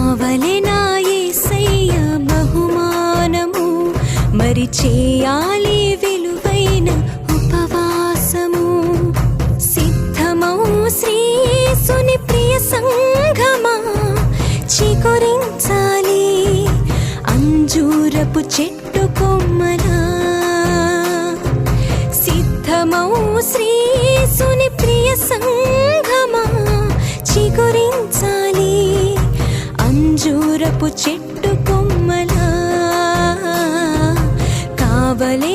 కావలెనా యేసయ్య బహుమానము, మరి చేయాలి విలువైన ఉపవాసము. సిద్ధమౌ శ్రీయేసుని ప్రియ సంఘమా, చిగురించాలి అంజూరపు చెట్టు కొమ్మలా. సిద్ధమౌ శ్రీయేసుని ప్రియ సంఘమా, చిగురించాలి అంజూరపు చెట్టు కొమ్మలా. కావలె